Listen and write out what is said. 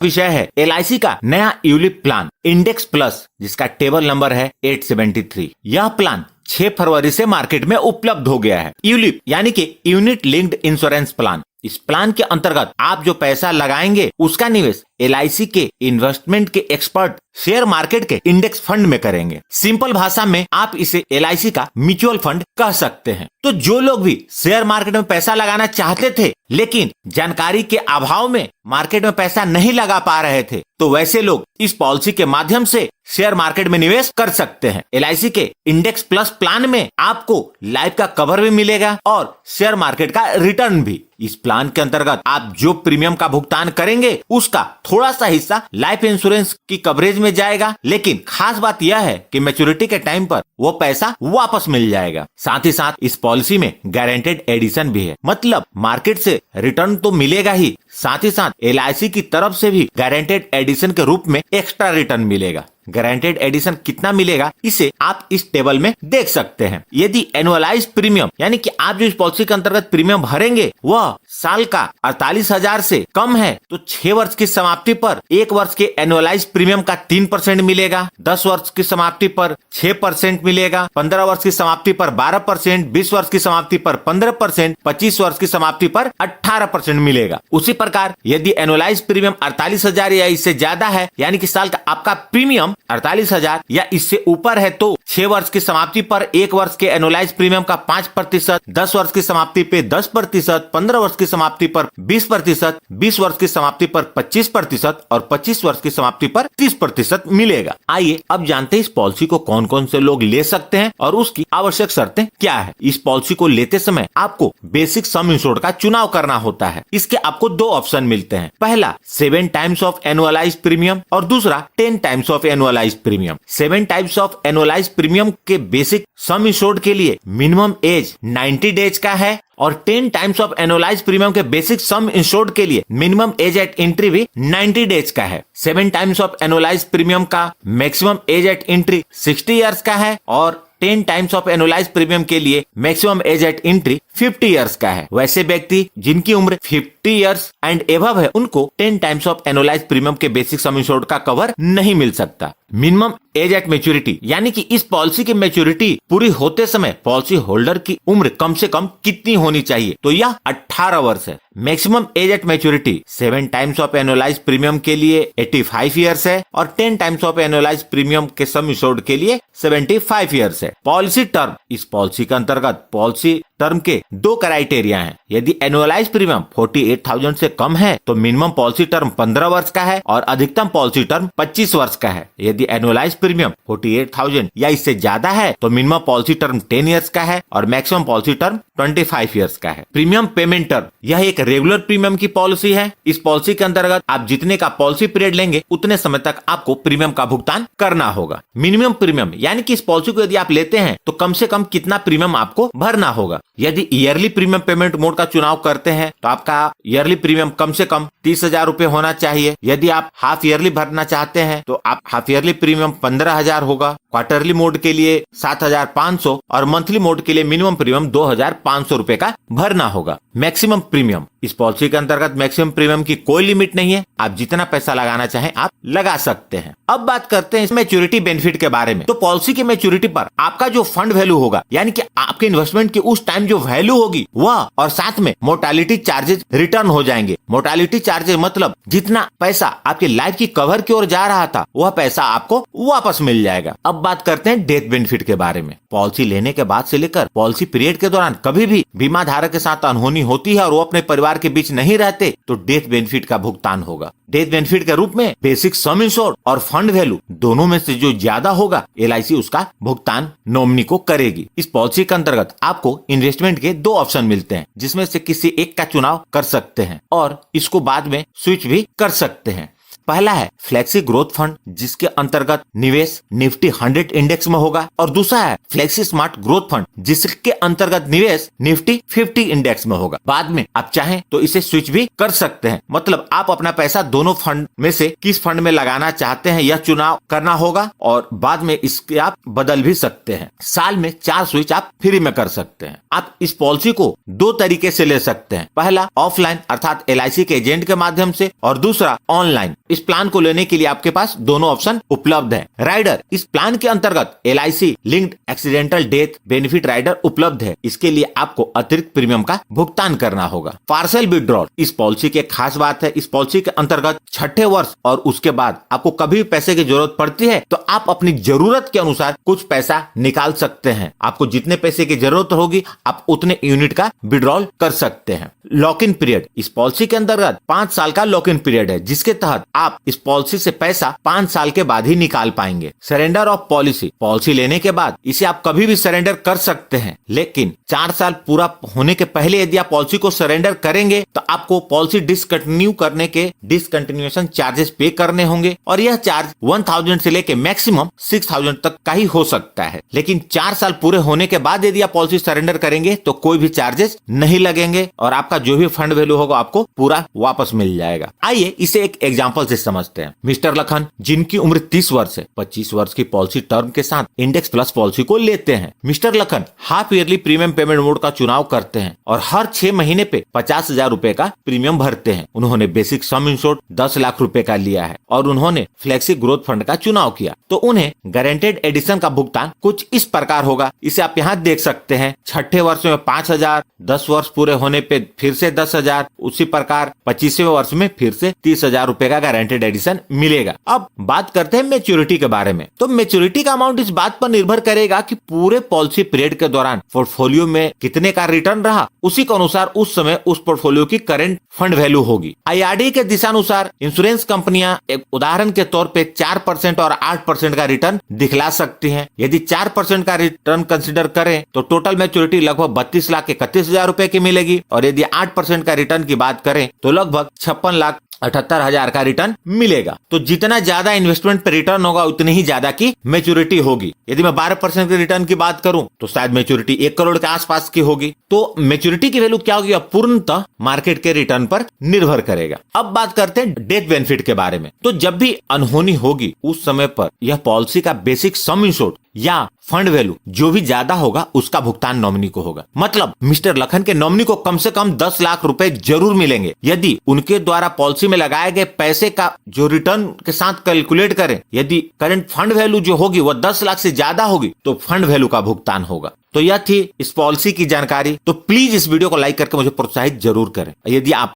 विषय है LIC का नया यूलिप प्लान इंडेक्स प्लस, जिसका टेबल नंबर है 873। यह प्लान 6 फरवरी से मार्केट में उपलब्ध हो गया है। यूलिप यानी कि यूनिट लिंक्ड इंश्योरेंस प्लान। इस प्लान के अंतर्गत आप जो पैसा लगाएंगे उसका निवेश LIC के इन्वेस्टमेंट के एक्सपर्ट शेयर मार्केट के इंडेक्स फंड में करेंगे। सिंपल भाषा में आप इसे LIC का म्यूचुअल फंड कह सकते हैं। तो जो लोग भी शेयर मार्केट में पैसा लगाना चाहते थे लेकिन जानकारी के अभाव में मार्केट में पैसा नहीं लगा पा रहे थे, तो वैसे लोग इस पॉलिसी के माध्यम से शेयर मार्केट में निवेश कर सकते हैं। LIC के इंडेक्स प्लस प्लान में आपको लाइफ का कवर भी मिलेगा और शेयर मार्केट का रिटर्न भी। इस प्लान के अंतर्गत आप जो प्रीमियम का भुगतान करेंगे उसका थोड़ा सा हिस्सा लाइफ इंश्योरेंस की कवरेज में जाएगा, लेकिन खास बात यह है कि मैच्योरिटी के टाइम पर वो पैसा वापस मिल जाएगा। साथ ही साथ इस पॉलिसी में गारंटेड एडिशन भी है, मतलब मार्केट से रिटर्न तो मिलेगा ही, साथ ही साथ LIC की तरफ से भी गारंटेड एडिशन के रूप में एक्स्ट्रा रिटर्न मिलेगा। गारंटेड एडिशन कितना मिलेगा इसे आप इस टेबल में देख सकते हैं। यदि एनुअलाइज प्रीमियम यानी कि आप जो इस पॉलिसी के अंतर्गत प्रीमियम भरेंगे वह साल का 48,000 से कम है तो 6 वर्ष की समाप्ति पर 1 वर्ष के एनुअलाइज प्रीमियम का 3% मिलेगा, 10 वर्ष की समाप्ति पर 6% मिलेगा, 15 वर्ष की समाप्ति पर 12%, 20 वर्ष की समाप्ति पर 15%, 25 वर्ष की समाप्ति पर 18% मिलेगा। उसी प्रकार यदि एनुअलाइज प्रीमियम 48,000 या इससे ज्यादा है यानी कि साल का आपका प्रीमियम 48,000 या इससे ऊपर है तो 6 वर्ष की समाप्ति पर 1 वर्ष के एनुअलाइज प्रीमियम का 5%, 10 वर्ष की समाप्ति पे 10%, 15 वर्ष की समाप्ति पर 20%, 20 वर्ष की समाप्ति पर 25% और 25 वर्ष की समाप्ति पर 30% मिलेगा। आइए अब जानते हैं इस पॉलिसी को कौन कौन से लोग ले सकते हैं और उसकी आवश्यक शर्तें क्या है। इस पॉलिसी को लेते समय आपको बेसिक सम इंश्योर्ड का चुनाव करना होता है। इसके आपको 2 ऑप्शन मिलते हैं, पहला 7 टाइम्स ऑफ एनुअलाइज प्रीमियम और दूसरा 10 times of annualise premium. 7 types of annualise premium के बेसिक सम इंश्योर्ड के लिए मिनिमम एज 90 डेज का है और 10 टाइम्स ऑफ एनुअलाइज प्रीमियम के बेसिक सम इंश्योर्ड के लिए मिनिमम एज एट एंट्री भी 90 डेज का है। 7 टाइम्स ऑफ एनुअलाइज प्रीमियम का maximum age eight entry 60 years का है और 10 टाइम्स ऑफ एनुअलाइज प्रीमियम के लिए maximum age eight entry 50 years का है। वैसे व्यक्ति जिनकी उम्र 50 इयर्स एंड एबव है उनको 10 टाइम्स ऑफ एनुअलाइज प्रीमियम के बेसिक सम इंश्योर्ड का कवर नहीं मिल सकता। मिनिमम एज एट मैच्योरिटी यानी कि इस पॉलिसी की मैच्योरिटी पूरी होते समय पॉलिसी होल्डर की उम्र कम से कम कितनी होनी चाहिए, तो यह 18 वर्ष है। Maximum age at maturity 7 times of annualise premium के लिए 85 इयर्स है और 10 टाइम्स ऑफ एनुअलाइज प्रीमियम के सम इंश्योर्ड के लिए 75 इयर्स है। पॉलिसी टर्म, इस पॉलिसी के अंतर्गत पॉलिसी टर्म के 2 क्राइटेरिया हैं। यदि एनुअलाइज प्रीमियम 48,000 से कम है तो मिनिमम पॉलिसी टर्म 15 वर्ष का है और अधिकतम पॉलिसी टर्म 25 वर्ष का है। यदि एनुअलाइज प्रीमियम 48,000 या इससे ज्यादा है तो मिनिमम पॉलिसी टर्म 10 इयर्स का है और मैक्सिमम पॉलिसी टर्म 25 इयर्स का है। प्रीमियम पेमेंट टर्म, यह एक रेगुलर प्रीमियम की पॉलिसी है। इस पॉलिसी के अंतर्गत आप जितने का पॉलिसी पीरियड लेंगे उतने समय तक आपको प्रीमियम का भुगतान करना होगा। मिनिमम प्रीमियम यानी कि इस पॉलिसी को यदि आप लेते हैं तो कम से कम कितना प्रीमियम आपको भरना होगा। यदि ईयरली प्रीमियम पेमेंट मोड का चुनाव करते हैं तो आपका ईयरली प्रीमियम कम से कम 30,000 रूपए होना चाहिए। यदि आप हाफ ईयरली भरना चाहते हैं तो आप हाफ ईयरली प्रीमियम 15,000 होगा। क्वार्टरली मोड के लिए 7,500 और मंथली मोड के लिए मिनिमम प्रीमियम 2,500 रूपए का भरना होगा। मैक्सिमम प्रीमियम, इस पॉलिसी के अंतर्गत मैक्सिमम प्रीमियम की कोई लिमिट नहीं है, आप जितना पैसा लगाना चाहें आप लगा सकते हैं। अब बात करते हैं मैच्योरिटी बेनिफिट के बारे में। तो पॉलिसी की मैच्योरिटी पर आपका जो फंड वैल्यू होगा यानी कि आपके इन्वेस्टमेंट की उस टाइम जो वैल्यू होगी वह और साथ में मोर्टालिटी चार्जेस रिटर्न हो जाएंगे। मोर्टालिटी चार्जेस मतलब जितना पैसा आपके लाइफ की कवर की ओर जा रहा था वह पैसा आपको वापस मिल जाएगा। अब बात करते हैं डेथ बेनिफिट के बारे में। पॉलिसी लेने के बाद से लेकर पॉलिसी पीरियड के दौरान कभी भी बीमा धारक के साथ अनहोनी होती है और वो अपने परिवार के बीच नहीं रहते तो डेथ बेनिफिट का भुगतान होगा। डेथ बेनिफिट के रूप में बेसिक सम इंश्योर्ड और फंड वैल्यू दोनों में से जो ज्यादा होगा LIC उसका भुगतान नॉमिनी को करेगी। इस पॉलिसी के अंतर्गत आपको इन्वेस्टमेंट के 2 ऑप्शन मिलते हैं जिसमें से किसी एक का चुनाव कर सकते हैं और इसको बाद में स्विच भी कर सकते हैं। पहला है फ्लेक्सी ग्रोथ फंड, जिसके अंतर्गत निवेश निफ्टी 100 इंडेक्स में होगा, और दूसरा है फ्लेक्सी स्मार्ट ग्रोथ फंड, जिसके अंतर्गत निवेश निफ्टी 50 इंडेक्स में होगा। बाद में आप चाहें तो इसे स्विच भी कर सकते हैं, मतलब आप अपना पैसा दोनों फंड में से किस फंड में लगाना चाहते हैं यह चुनाव करना होगा, और बाद में इसके आप बदल भी सकते हैं। साल में 4 स्विच आप फ्री में कर सकते हैं। आप इस पॉलिसी को 2 तरीके से ले सकते हैं, पहला ऑफलाइन अर्थात LIC के एजेंट के माध्यम से, और दूसरा ऑनलाइन। इस प्लान को लेने के लिए आपके पास दोनों ऑप्शन उपलब्ध है। राइडर, इस प्लान के अंतर्गत LIC linked accidental death benefit rider उपलब्ध है। इसके लिए आपको अतिरिक्त प्रीमियम का भुगतान करना होगा। पार्सल विड्रॉल, इस पॉलिसी की एक खास बात है, इस पॉलिसी के अंतर्गत 6ठे वर्ष और उसके बाद आपको कभी पैसे की जरूरत पड़ती है तो आप अपनी जरूरत के अनुसार कुछ पैसा निकाल सकते हैं। आपको जितने पैसे की जरूरत होगी आप उतने यूनिट का विड्रॉल कर सकते हैं। लॉक इन पीरियड, इस पॉलिसी के अंतर्गत 5 साल का लॉक इन पीरियड है, जिसके तहत आप इस पॉलिसी से पैसा 5 साल के बाद ही निकाल पाएंगे। सरेंडर ऑफ पॉलिसी, पॉलिसी लेने के बाद इसे आप कभी भी सरेंडर कर सकते हैं, लेकिन 4 साल पूरा होने के पहले यदि आप पॉलिसी को सरेंडर करेंगे तो आपको पॉलिसी डिसकंटिन्यू करने के डिसकंटिन्यूएशन चार्जेस पे करने होंगे, और यह चार्ज 1000 से लेके मैक्सिमम 6000 तक का ही हो सकता है। लेकिन 4 साल पूरे होने के बाद यदि आप पॉलिसी सरेंडर करेंगे तो कोई भी चार्जेस नहीं लगेंगे और आपका जो भी फंड वैल्यू होगा आपको पूरा वापस मिल जाएगा। आइए इसे एक एग्जांपल से समझते हैं। मिस्टर लखन, जिनकी उम्र 30 वर्ष है, 25 वर्ष की पॉलिसी टर्म के साथ इंडेक्स प्लस पॉलिसी को लेते हैं। Mister Lakhan half yearly premium payment mode का चुनाव करते हैं और हर 6 महीने पे 50,000 रुपए का प्रीमियम भरते हैं। उन्होंने बेसिक सम इंश्योर्ड 10 लाख रुपए का लिया है और उन्होंने फ्लेक्सी ग्रोथ फंड का चुनाव किया, तो उन्हें गारंटेड एडिशन का भुगतान कुछ इस प्रकार होगा। इसे आप यहाँ देख सकते हैं। 6ठे वर्ष में 5,000, 10 वर्ष पूरे होने पे फिर से 10,000, उसी प्रकार 25वें वर्ष में फिर से 30,000 रुपए का गारंटेड एडिशन मिलेगा। अब बात करते हैं मैच्योरिटी के बारे में। तो मैच्योरिटी का अमाउंट इस बात पर निर्भर करेगा कि पूरे पॉलिसी पीरियड के दौरान पोर्टफोलियो में कितने का रिटर्न रहा, उसी के अनुसार उस समय उस पोर्टफोलियो की करंट फंड वैल्यू होगी। IRDA के दिशानुसार इंश्योरेंस कंपनियां एक उदाहरण के तौर पे 4% और 8% का रिटर्न दिखला सकती हैं। यदि 4% का रिटर्न कंसिडर करें तो टोटल मैच्योरिटी लगभग 32,31,000 रुपए की मिलेगी, और यदि 8% का रिटर्न की बात करें तो लगभग 56,78,000 का रिटर्न मिलेगा। तो जितना ज्यादा इन्वेस्टमेंट पे रिटर्न होगा उतनी ही ज्यादा की मैच्योरिटी होगी। यदि मैं 12% के रिटर्न की बात करूं तो शायद मैच्योरिटी 1 करोड़ के आसपास की होगी। तो मैच्योरिटी की वैल्यू क्या होगी पूर्णतः मार्केट के रिटर्न पर निर्भर करेगा। अब बात करते हैं डेथ बेनिफिट के बारे में। तो जब भी अनहोनी होगी उस समय पर यह पॉलिसी का बेसिक सम इंश्योर्ड या फंड वैल्यू जो भी ज्यादा होगा उसका भुगतान नॉमिनी को होगा। मतलब मिस्टर लखन के नॉमिनी को कम से कम 10 लाख रुपए जरूर मिलेंगे। यदि उनके द्वारा पॉलिसी में लगाए गए पैसे का जो रिटर्न के साथ कैलकुलेट करें, यदि करंट फंड वैल्यू जो होगी वह 10 लाख से ज्यादा होगी तो फंड वैल्यू का भुगतान होगा। तो यह थी इस पॉलिसी की जानकारी। तो प्लीज इस वीडियो को लाइक करके मुझे प्रोत्साहित जरूर करें। यदि आप